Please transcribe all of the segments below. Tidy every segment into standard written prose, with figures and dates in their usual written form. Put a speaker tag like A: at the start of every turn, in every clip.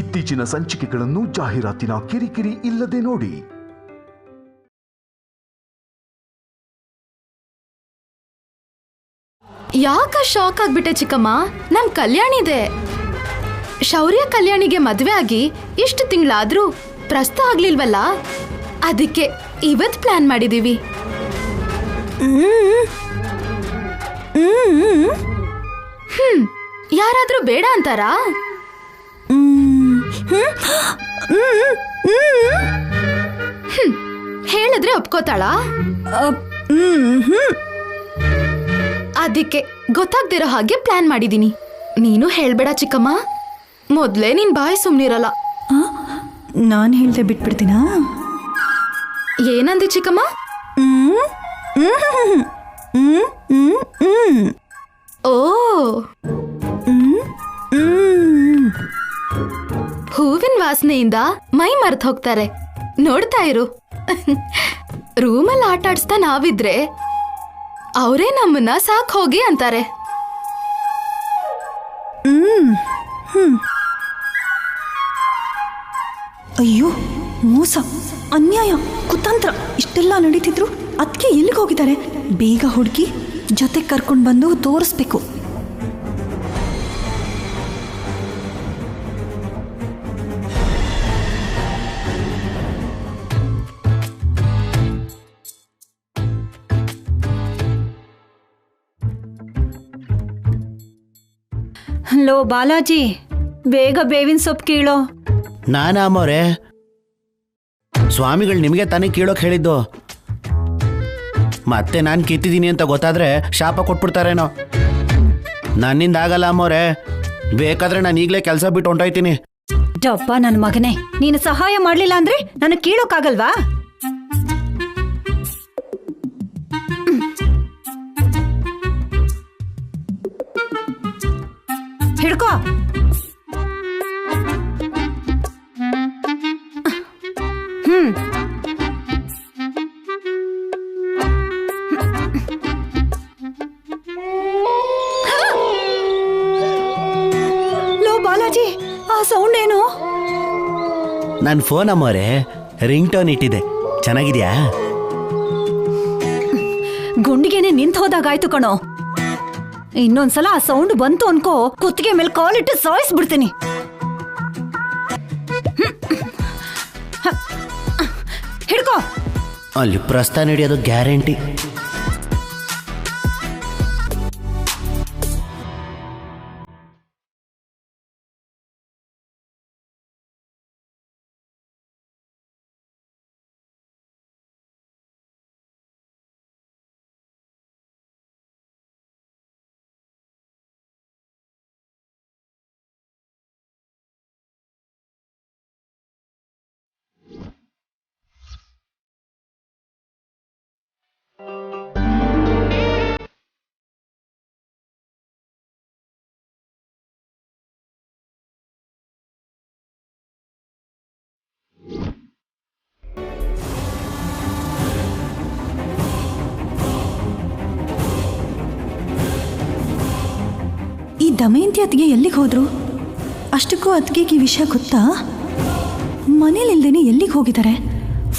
A: ಇತ್ತೀಚಿನ ಸಂಚಿಕೆಗಳನ್ನು ಜಾಹೀರಾತಿನ ಕಿರಿಕಿರಿ ಇಲ್ಲದೆ ನೋಡಿ.
B: ಯಾಕ ಶಾಕ್ ಆಗ್ಬಿಟ್ಟೆ ಚಿಕ್ಕಮ್ಮ? ನಮ್ ಕಲ್ಯಾಣಿದೆ. ಶೌರ್ಯ ಕಲ್ಯಾಣಿಗೆ ಮದ್ವೆ ಆಗಿ ಇಷ್ಟು ತಿಂಗಳಾದ್ರೂ ಪ್ರಸ್ತ ಆಗ್ಲಿಲ್ವಲ್ಲ, ಅದಕ್ಕೆ ಇವತ್ ಪ್ಲಾನ್ ಮಾಡಿದೀವಿ. ಯಾರಾದ್ರೂ ಬೇಡ ಅಂತಾರಾ? ಹೇಳಿದ್ರೆ ಒಪ್ಕೋತಾಳ? ಅದಕ್ಕೆ ಗೊತ್ತಾಗ್ದಿರೋ ಹಾಗೆ ಪ್ಲಾನ್ ಮಾಡಿದೀನಿ. ನೀನು ಹೇಳ್ಬೇಡ ಚಿಕ್ಕಮ್ಮ, ಮೊದ್ಲೇ ನಿನ್ ಬಾಯಿ ಸುಮ್ನಿರಲ್ಲ.
C: ನಾನು ಹೇಳ್ದೆ ಬಿಟ್ಬಿಡ್ತೀನಾ?
B: ಏನಂದಿ ಚಿಕ್ಕಮ್ಮ? ಓ, ಹೂವಿನ ವಾಸನೆಯಿಂದ ಮೈ ಮರ್ತ್ ಹೋಗ್ತಾರೆ. ನೋಡ್ತಾ ಇರು. ರೂಮಲ್ಲಿ ಆಟ ಆಡಿಸ್ತಾ ನಾವಿದ್ರೆ ಅವರೇ ನಮ್ಮನ್ನ ಸಾಕ್ ಹೋಗಿ ಅಂತಾರೆ.
C: ಅಯ್ಯೋ, ಮೋಸ, ಅನ್ಯಾಯ, ಕುತಂತ್ರ ಇಷ್ಟೆಲ್ಲ ನಡೀತಿದ್ರು ಅದಕ್ಕೆ ಎಲ್ಲಿಗೆ ಹೋಗಿದ್ದಾರೆ? ಬೇಗ ಹುಡುಕಿ ಜೊತೆ ಕರ್ಕೊಂಡು ಬಂದು ತೋರಿಸ್ಬೇಕು.
D: ಲೋ ಬಾಲಾಜಿ, ಬೇಗ ಬೇವಿನ ಸೊಪ್ಪು ಕೀಳೋ.
E: ನಾನಾ ಅಮ್ಮವ್ರೆ, ಸ್ವಾಮಿಗಳು ನಿಮಗೆ ತಾನೇ ಕೀಳೋಕೆ ಹೇಳಿದ್ದು. ಮತ್ತೆ ನಾನು ಕಿತ್ತಿದ್ದೀನಿ ಅಂತ ಗೊತ್ತಾದ್ರೆ ಶಾಪ ಕೊಟ್ಬಿಡ್ತಾರೇನೋ. ನನ್ನಿಂದ ಆಗಲ್ಲ ಅಮ್ಮವ್ರೆ, ಬೇಕಾದ್ರೆ ನಾನು ಈಗಲೇ ಕೆಲಸ ಬಿಟ್ಟು ಹೊಂಟೋಯ್ತೀನಿ.
D: ಡಪ್ಪ ನನ್ನ ಮಗನೇ, ನೀನು ಸಹಾಯ ಮಾಡ್ಲಿಲ್ಲ ಅಂದ್ರೆ ನನಗೆ ಕೀಳೋಕ್ಕಾಗಲ್ವಾ? ಹಿಡ್ಕೋ.
C: ಲೋ ಬಾಲಾಜಿ, ಆ ಸೌಂಡ್ ಏನು?
E: ನನ್ನ ಫೋನ್ ಅಮ್ಮವ್ರೆ ರಿಂಗ್ ಟೋನ್ ಇಟ್ಟಿದೆ. ಚೆನ್ನಾಗಿದ್ಯಾ?
D: ಗುಂಡಿಗೆನೆ ನಿಂತು ಹೋದಾಗಾಯ್ತು ಕಣೋ. ಇನ್ನೊಂದ್ಸಲ ಆ ಸೌಂಡ್ ಬಂತು ಅನ್ಕೋ, ಕುತ್ತಿಗೆ ಮೇಲೆ ಕಾಲಿಟ್ಟು ಸಾಯಿಸ್ಬಿಡ್ತೀನಿ. ಹಿಡ್ಕೋ.
E: ಅಲ್ಲಿ ಪ್ರಸ್ತ ನಡೆಯೋದು ಗ್ಯಾರಂಟಿ.
C: ಈ ದಮಯಂತಿ ಅತ್ತಿಗೆ ಎಲ್ಲಿಗೆ ಹೋದ್ರು? ಅಷ್ಟಕ್ಕೂ ಅತ್ತಿಗೆ ಈ ವಿಷಯ ಗೊತ್ತಾ? ಮನೇಲಿಲ್ದೇನೆ ಎಲ್ಲಿಗೆ ಹೋಗಿದ್ದಾರೆ?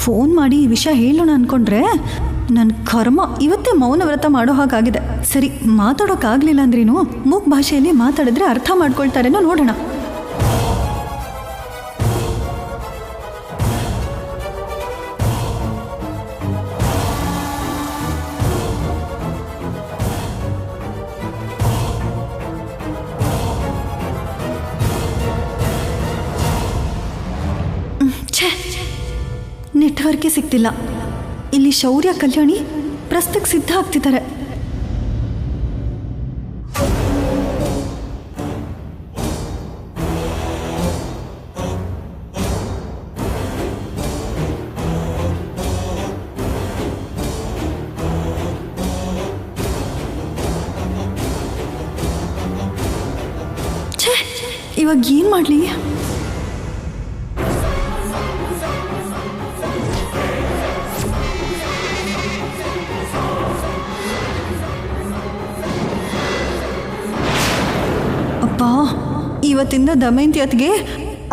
C: ಫೋನ್ ಮಾಡಿ ಈ ವಿಷಯ ಹೇಳೋಣ ಅನ್ಕೊಂಡ್ರೆ ನನ್ನ ಕರ್ಮ ಇವತ್ತೇ ಮೌನ ವ್ರತ ಮಾಡೋ ಹಾಗಾಗಿದೆ. ಸರಿ, ಮಾತಾಡೋಕ್ಕಾಗಲಿಲ್ಲ ಅಂದ್ರೇನು ಮೂಕ್ ಭಾಷೆಯಲ್ಲಿ ಮಾತಾಡಿದ್ರೆ ಅರ್ಥ ಮಾಡ್ಕೊಳ್ತಾರೇನೋ ನೋಡೋಣ. ನೆಟ್ವರ್ಕೇ ಸಿಗ್ತಿಲ್ಲ. ಇಲ್ಲಿ ಶೌರ್ಯ ಕಲ್ಯಾಣಿ ಪ್ರಸ್ತಕ್ಕೆ ಸಿದ್ಧ ಆಗ್ತಿದ್ದಾರೆ. ಇವಾಗ ಏನು ಮಾಡಲಿ? ಅಪ್ಪ, ಇವತ್ತಿಂದ ದಮಯಂತಿ ಅತ್ತಿಗೆ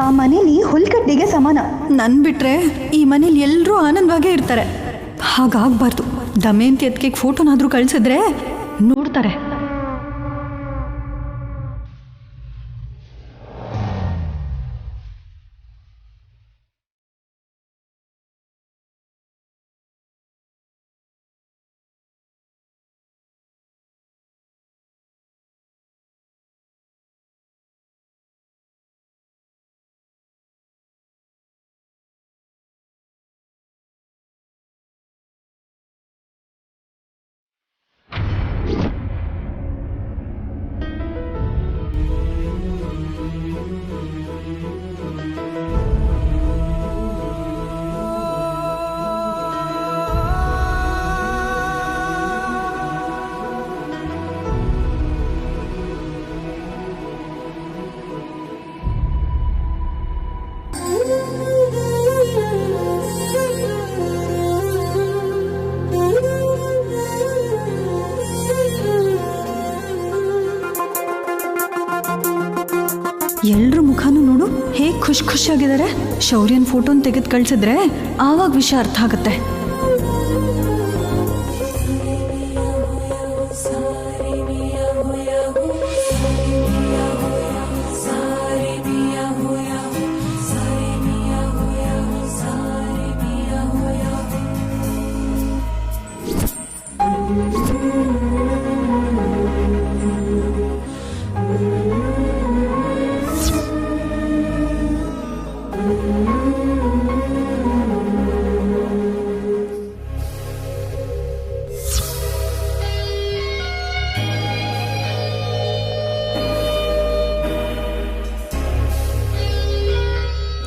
C: ಆ ಮನೇಲಿ ಹುಲ್ಕಡ್ಡಿಗೆ ಸಮಾನ. ನನ್ ಬಿಟ್ರೆ ಈ ಮನೇಲಿ ಎಲ್ಲರೂ ಆನಂದವಾಗೇ ಇರ್ತಾರೆ. ಹಾಗಾಗ್ಬಾರ್ದು. ದಮಯಂತಿ ಅದಕ್ಕೆ ಫೋಟೋನಾದ್ರೂ ಕಳ್ಸಿದ್ರೆ ನೋಡ್ತಾರೆ. ಎಲ್ರ ಮುಖನೂ ನೋಡು ಹೇಗೆ ಖುಷಿಯಾಗಿದ್ದಾರೆ. ಶೌರ್ಯನ ಫೋಟೋನ ತೆಗೆದು ಕಳ್ಸಿದ್ರೆ ಆವಾಗ ವಿಷಯ ಅರ್ಥ ಆಗತ್ತೆ.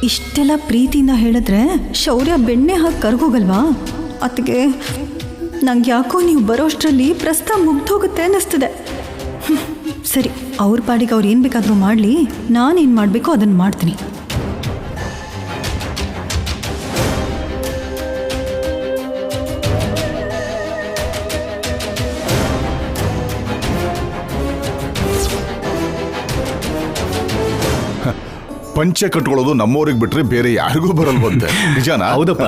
C: ಇಷ್ಟೆಲ್ಲ ಪ್ರೀತಿಯಿಂದ ಹೇಳಿದ್ರೆ ಶೌರ್ಯ ಬೆಣ್ಣೆ ಹಾಕಿ ಕರ್ಗೋಗಲ್ವಾ? ಅದಕ್ಕೆ ನಂಗೆ ಯಾಕೋ ನೀವು ಬರೋಷ್ಟರಲ್ಲಿ ಪ್ರಸ್ತಾವ ಮುಗ್ದೋಗುತ್ತೆ ಅನ್ನಿಸ್ತಿದೆ. ಸರಿ, ಅವ್ರ ಪಾಡಿಗೆ ಅವ್ರು ಏನು ಬೇಕಾದರೂ ಮಾಡಲಿ, ನಾನೇನು ಮಾಡಬೇಕೋ ಅದನ್ನು ಮಾಡ್ತೀನಿ.
F: ಪಂಚೆ ಕಟ್ಕೊಳ್ಳೋದು ನಮ್ಮವ್ರಿಗೆ ಬಿಟ್ರೆ ಬೇರೆ ಯಾರಿಗೂ ಬರಲ್ವಂತೆ. ನಿಜಾನಾ?
G: ಹೌದಪ್ಪ.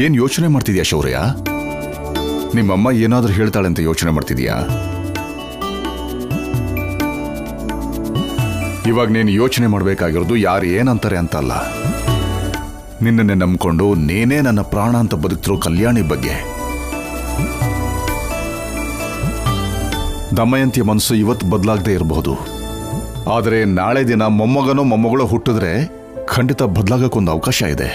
F: ಏನ್ ಯೋಚನೆ ಮಾಡ್ತಿದ್ಯಾ ಶೌರ್ಯ? ನಿಮ್ಮಮ್ಮ ಏನಾದ್ರೂ ಹೇಳ್ತಾಳೆ ಅಂತ ಯೋಚನೆ ಮಾಡ್ತಿದ್ಯಾ? ಇವಾಗ ನೀನು ಯೋಚನೆ ಮಾಡ್ಬೇಕಾಗಿರೋದು ಯಾರು ಏನಂತಾರೆ ಅಂತಲ್ಲ, ನಿನ್ನನ್ನೇ ನಂಬ್ಕೊಂಡು ನೀನೇ ನನ್ನ ಪ್ರಾಣ ಅಂತ ಬದುಕ್ತಿರೋ ಕಲ್ಯಾಣಿ ಬಗ್ಗೆ. ದಮಯಂತಿಯ ಮನಸ್ಸು ಇವತ್ತು ಬದಲಾಗದೆ ಇರಬಹುದು, ಆದರೆ ನಾಳೆ ದಿನ ಮೊಮ್ಮಗನೋ ಮೊಮ್ಮಗಳೋ ಹುಟ್ಟಿದ್ರೆ ಖಂಡಿತ ಬದಲಾಗಕ್ಕೊಂದು ಅವಕಾಶ ಇದೆ.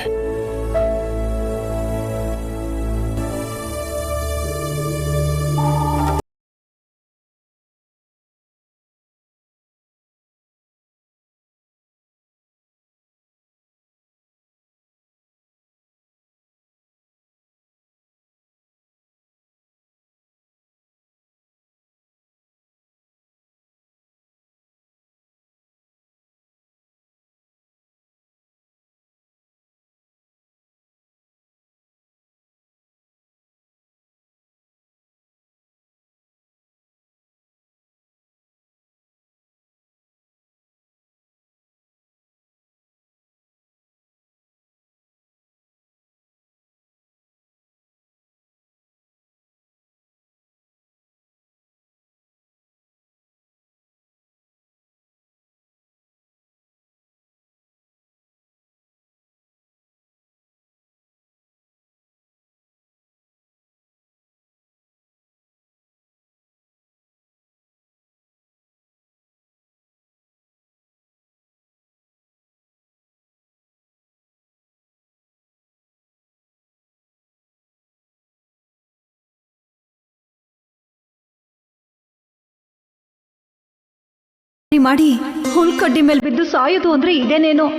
D: ಮಾಡಿ ಹುಲ್ಕಡ್ಡಿ ಮೇಲೆ ಬಿದ್ದು ಸಾಯೋದು ಅಂದ್ರೆ ಇದೇನೇನೋ.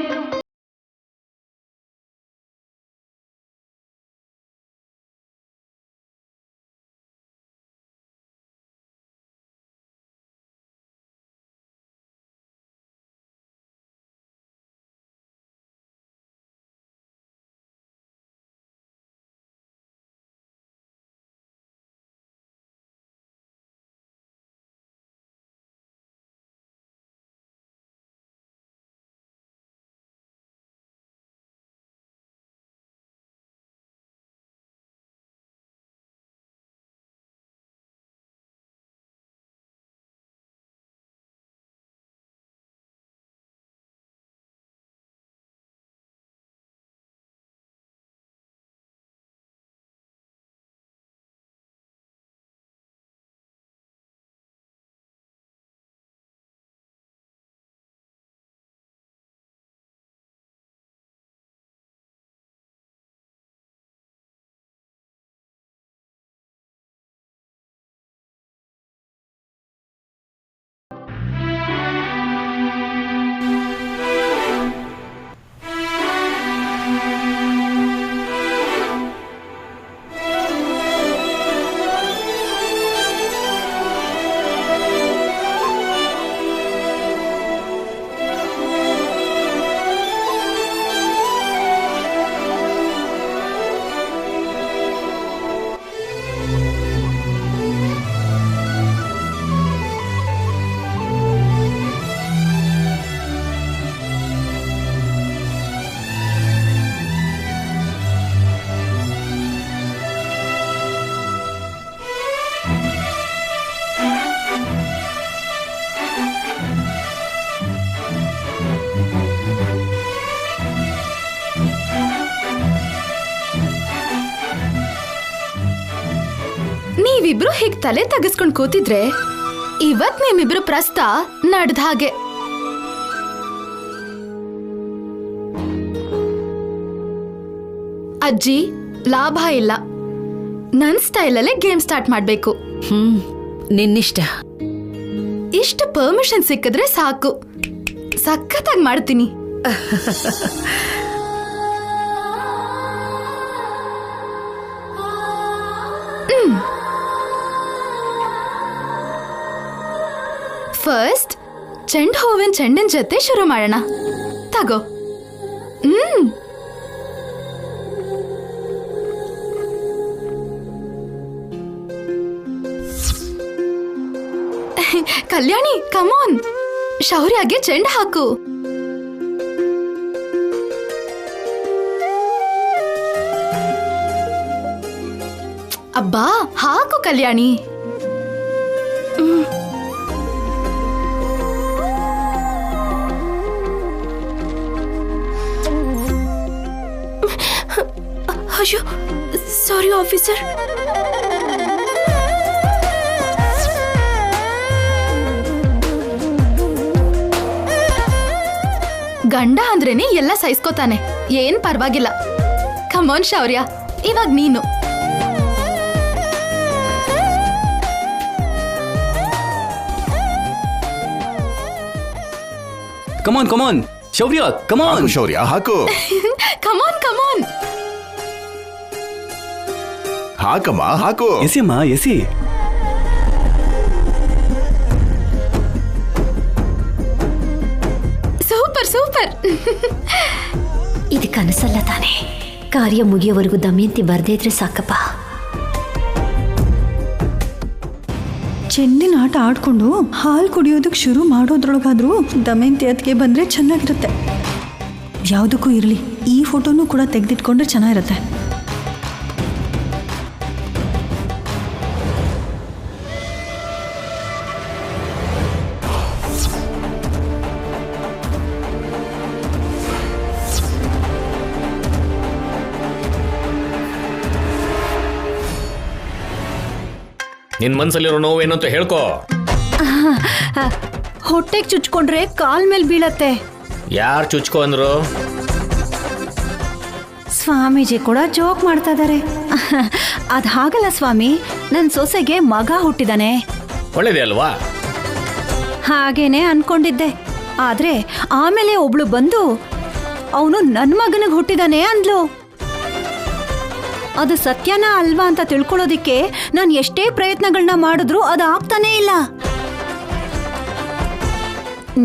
B: ನೀವಿಬ್ರು ಹೀಗ್ ತಲೆ ತಗಸ್ಕೊಂಡ್ ಕೂತಿದ್ರೆ ಇವತ್ ನಿಮ್ಮಿಬ್ರು ಪ್ರಸ್ತ ನಡ್ದ ಹಾಗೆ. ಅಜ್ಜಿ, ಲಾಭ ಇಲ್ಲ. ನನ್ ಸ್ಟೈಲಲ್ಲೇ ಗೇಮ್ ಸ್ಟಾರ್ಟ್ ಮಾಡ್ಬೇಕು.
G: ನಿನ್ನಿಷ್ಟ.
B: ಇಷ್ಟು ಪರ್ಮಿಷನ್ ಸಿಕ್ಕಿದ್ರೆ ಸಾಕು, ಸಖತ್ತಾಗಿ ಮಾಡ್ತೀನಿ. ಫಸ್ಟ್ ಚೆಂಡು ಹೂವಿನ ಚೆಂಡಿನ ಜೊತೆ ಶುರು ಮಾಡೋಣ. ತಗೋ. ಕಲ್ಯಾಣಿ, ಕಮಾನ್, ಶೌರ್ಯಗೆ ಚೆಂಡು ಹಾಕು. ಅಬ್ಬಾ, ಹಾಕು ಕಲ್ಯಾಣಿ.
G: ಅಯ್ಯೋ, ಸಾರಿ ಆಫೀಸರ್.
B: ಗಂಡ ಅಂದ್ರೇನೆ ಎಲ್ಲ ಸಹಿಸ್ಕೋತಾನೆ, ಏನ್ ಪರವಾಗಿಲ್ಲ. ಕಮಾನ್ ಶೌರ್ಯ, ಇವಾಗ ನೀನು.
H: ಕಮಾನ್ ಕಮಾನ್ ಶೌರ್ಯ, ಕಮಾನ್
F: ಶೌರ್ಯ, ಹಾಕು.
B: ಕಮಾನ್ ಕಮಾನ್.
F: ಹಾಕಮ್ಮ, ಹಾಕು.
H: ಎಸಿಯಮ್ಮ, ಎಸಿ.
B: Super super.
G: ಇದು ಕನಸಲ್ಲ ತಾನೆ. ಕಾರ್ಯ ಮುಗಿಯೋವರೆಗೂ ದಮಯಂತಿ ಬರ್ದೇ ಇದ್ರೆ ಸಾಕಪ್ಪ.
C: ಚೆಂಡಿನ ಆಟ ಆಡ್ಕೊಂಡು ಹಾಲು ಕುಡಿಯೋದಕ್ಕೆ ಶುರು ಮಾಡೋದ್ರೊಳಗಾದ್ರೂ ದಮಯಂತಿ ಅತ್ತಿಗೆ ಬಂದರೆ ಚೆನ್ನಾಗಿರುತ್ತೆ. ಯಾವುದಕ್ಕೂ ಇರಲಿ, ಈ ಫೋಟೋನೂ ಕೂಡ ತೆಗೆದಿಟ್ಕೊಂಡ್ರೆ ಚೆನ್ನಾಗಿರುತ್ತೆ.
I: ನಿನ್ ಮನ್ಸಲ್ಲಿರೋ ನೋವೇನು ಅಂತ ಹೇಳ್ಕೋ.
D: ಹೊಟ್ಟೆಗೆ ಚುಚ್ಕೊಂಡ್ರೆ ಕಾಲ್ ಮೇಲೆ ಬೀಳತ್ತೆ.
I: ಯಾರು ಚುಚ್ಕೋ ಅಂದ್ರು?
D: ಸ್ವಾಮೀಜಿ ಕೂಡ ಜೋಕ್ ಮಾಡ್ತಾ ಇದಾರೆ. ಅದ್ ಹಾಗಲ್ಲ ಸ್ವಾಮಿ, ನನ್ ಸೊಸೆಗೆ ಮಗ ಹುಟ್ಟಿದಾನೆ.
I: ಒಳ್ಳೇದೇ ಅಲ್ವಾ?
D: ಹಾಗೇನೆ ಅನ್ಕೊಂಡಿದ್ದೆ. ಆದ್ರೆ ಆಮೇಲೆ ಒಬ್ಳು ಬಂದು ಅವನು ನನ್ ಮಗನಿಗೆ ಹುಟ್ಟಿದಾನೆ ಅಂದ್ಲು. ಅದು ಸತ್ಯನಾ ಅಲ್ವಾ ಅಂತ ತಿಳ್ಕೊಳ್ಳೋದಿಕ್ಕೆ ನಾನು ಎಷ್ಟೇ ಪ್ರಯತ್ನಗಳನ್ನ ಮಾಡಿದ್ರು ಅದು ಆಗ್ತಾನೇ ಇಲ್ಲ.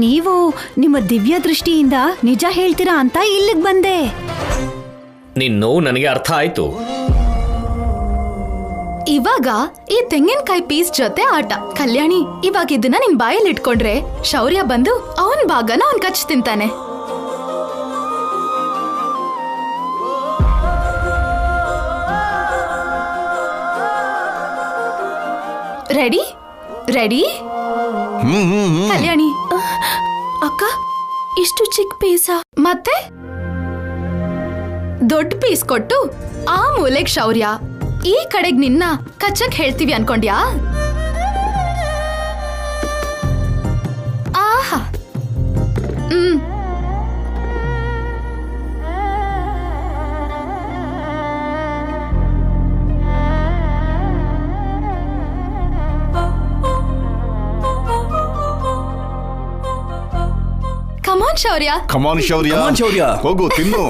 D: ನೀವು ನಿಮ್ಮ ದಿವ್ಯ ದೃಷ್ಟಿಯಿಂದ ನಿಜ ಹೇಳ್ತೀರಾ ಅಂತ ಇಲ್ಲಿಗೆ ಬಂದೆ.
I: ನಿನ್ ನೋವು ನನಗೆ ಅರ್ಥ ಆಯ್ತು.
B: ಇವಾಗ ಈ ತೆಂಗಿನಕಾಯಿ ಪೀಸ್ ಜೊತೆ ಆಟ. ಕಲ್ಯಾಣಿ, ಇವಾಗ ಇದನ್ನ ನಿನ್ ಬಾಯಲ್ಲಿ ಇಟ್ಕೊಂಡ್ರೆ ಶೌರ್ಯ ಬಂದು ಅವನ್ ಭಾಗನ ಅವನ್ ಕಚ್ ತಿಂತಾನೆ. Ready ready? ಕಲ್ಯಾಣಿ,
G: ಅಕ್ಕ, ಇಷ್ಟು ಚಿಕ್ಕ ಪೀಸ?
B: ಮತ್ತೆ ದೊಡ್ಡ ಪೀಸ್ ಕೊಟ್ಟು ಆ ಮೂಲೆಗ್ ಶೌರ್ಯ, ಈ ಕಡೆಗ್ ನಿನ್ನ ಕಚ್ಚಕ್ ಹೇಳ್ತೀವಿ ಅನ್ಕೊಂಡ್ಯಾ? ಆಹಾ. ಕಮಾನ್ ಶೌರ್ಯ.
F: ಕಮಾನ್ ಶೌರ್ಯ,
H: ಕಮಾನ್ ಶೌರ್ಯ,
F: ಹೋಗು ತಿನ್ನು.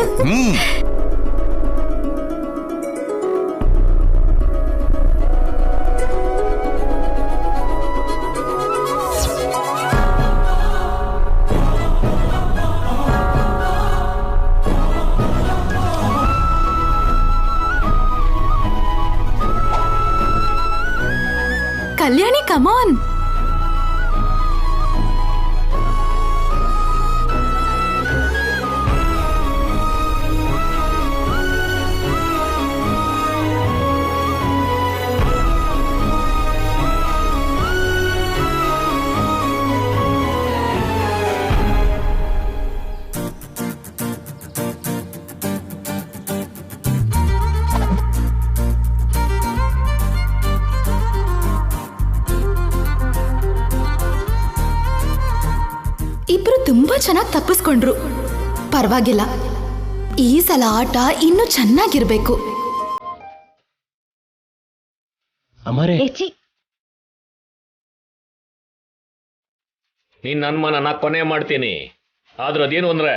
B: ಕಲ್ಯಾಣಿ, ಕಮಾನ್. ಚೆನ್ನಾಗಿ ತಪ್ಪಿಸ್ಕೊಂಡ್ರು. ಪರವಾಗಿಲ್ಲ, ಈ ಸಲ ಆಟ ಇನ್ನೂ ಚೆನ್ನಾಗಿರ್ಬೇಕು.
I: ನಿನ್ನ ಅನುಮಾನ ಕೊನೆ ಮಾಡ್ತೀನಿ. ಆದ್ರೆ ಅದೇನು ಅಂದ್ರೆ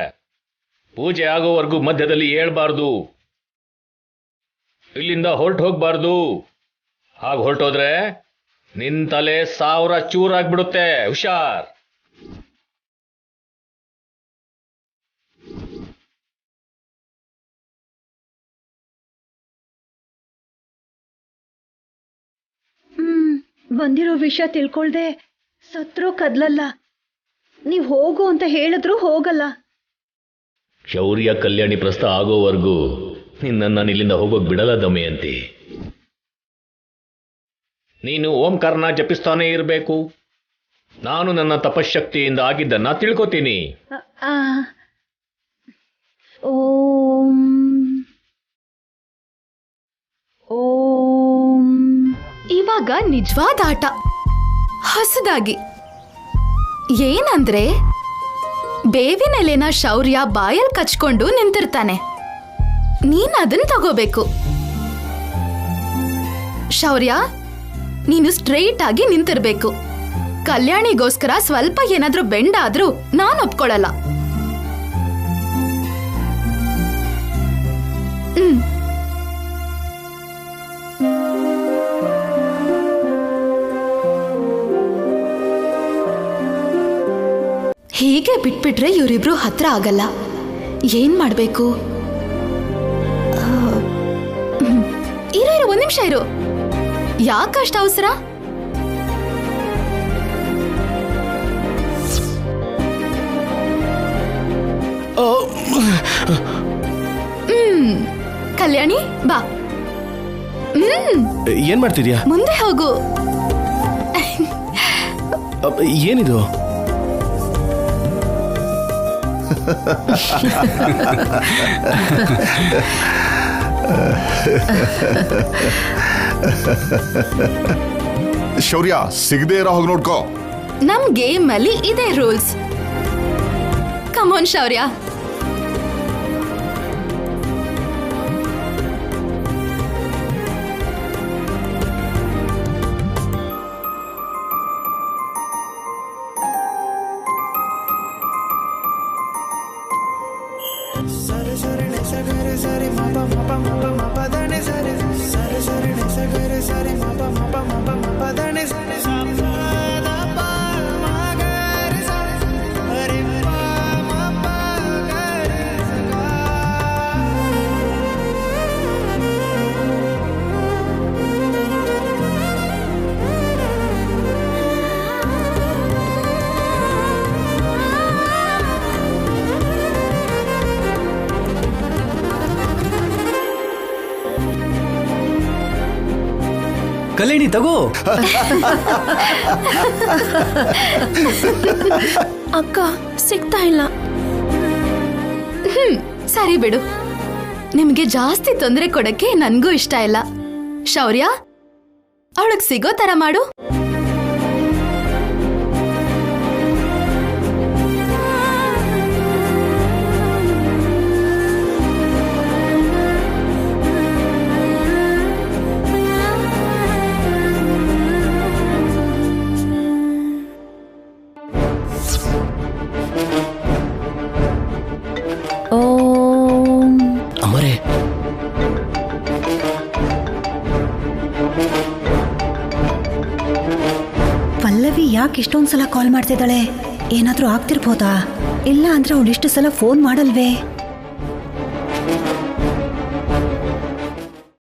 I: ಪೂಜೆ ಆಗೋವರೆಗೂ ಮಧ್ಯದಲ್ಲಿ ಹೇಳ್ಬಾರ್ದು, ಇಲ್ಲಿಂದ ಹೊರಟು ಹೋಗ್ಬಾರ್ದು. ಹಾಗ ಹೊರಟೋದ್ರೆ ನಿನ್ ತಲೆ 1000 ಚೂರಾಗ್ಬಿಡುತ್ತೆ. ಹುಷಾರ್.
D: ಬಂದಿರೋ ವಿಷಯ ತಿಳ್ಕೊಳ್ದೆ ಸತ್ರೋ ಕದ್ಲಲ್ಲ. ನೀವ್ ಹೋಗು ಅಂತ ಹೇಳಿದ್ರು ಹೋಗಲ್ಲ.
I: ಶೌರ್ಯ ಕಲ್ಯಾಣಿ ಪ್ರಸ್ತ ಆಗೋವರೆಗೂ ನಿನ್ನ ಇಲ್ಲಿಂದ ಹೋಗೋಕ್ ಬಿಡಲ್ಲ ದಮಯಂತಿ. ನೀನು ಓಂಕಾರನ ಜಪಿಸ್ತಾನೇ ಇರಬೇಕು. ನಾನು ನನ್ನ ತಪಶಕ್ತಿಯಿಂದ ಆಗಿದ್ದನ್ನ ತಿಳ್ಕೊತೀನಿ.
D: ಓಂ ಓಂ.
B: ಇವಾಗ ನಿಜವಾದ ಆಟ ಹೊಸದಾಗಿ ಏನಂದ್ರೆ, ಬೇವಿನ ಎಲೆನ ಶೌರ್ಯ ಬಾಯಲ್ಲಿ ಕಚ್ಕೊಂಡು ನಿಂತಿರ್ತಾನೆ. ನೀನ್ ಅದನ್ನ ತಗೋಬೇಕು. ಶೌರ್ಯ, ನೀನು ಸ್ಟ್ರೈಟ್ ಆಗಿ ನಿಂತಿರ್ಬೇಕು. ಕಲ್ಯಾಣಿಗೋಸ್ಕರ ಸ್ವಲ್ಪ ಏನಾದ್ರೂ ಬೆಂಡ್ ಆದ್ರೂ ನಾನು ಒಪ್ಕೊಳ್ಳಲ್ಲ. ಹೀಗೆ ಬಿಟ್ಬಿಟ್ರೆ ಇವರಿಬ್ರು ಹತ್ರ ಆಗಲ್ಲ. ಏನ್ ಮಾಡ್ಬೇಕು? ಇರು, ಒಂದ್ ನಿಮಿಷ ಇರು. ಯಾಕಷ್ಟ ಅವಸರ? ಕಲ್ಯಾಣಿ ಬಾ.
E: ಏನ್ ಮಾಡ್ತಿದ್ಯಾ?
B: ಮುಂದೆ ಹೋಗು.
E: ಏನಿದು?
F: ಶೌರ್ಯ, ಸಿಗದೆ ಇರೋ ಹೋಗಿ ನೋಡ್ಕೋ.
B: ನಮ್ ಗೇಮ್ ಅಲ್ಲಿ ಇದೆ ರೂಲ್ಸ್. ಕಮಾನ್ ಶೌರ್ಯ.
H: ಕಲ್ಯಾಣಿ ತಗೋ.
B: ಅಕ್ಕ ಸಿಗ್ತಾ ಇಲ್ಲ. ಸರಿ ಬಿಡು. ನಿಮ್ಗೆ ಜಾಸ್ತಿ ತೊಂದರೆ ಕೊಡಕ್ಕೆ ನನ್ಗೂ ಇಷ್ಟ ಇಲ್ಲ. ಶೌರ್ಯ, ಅವಳಗ್ ಸಿಗೋ ತರ ಮಾಡು.
E: ಅಮರೇ,
D: ಪಲ್ಲವಿ ಯಾಕೆ ಇಷ್ಟೊಂದ್ಸಲ ಕಾಲ್ ಮಾಡ್ತಿದ್ದಾಳೆ? ಏನಾದ್ರೂ ಆಗ್ತಿರ್ಬೋದಾ? ಇಲ್ಲ ಅಂದ್ರೆ ಅವಳು ಇಷ್ಟು ಸಲ ಫೋನ್ ಮಾಡಲ್ವೇ?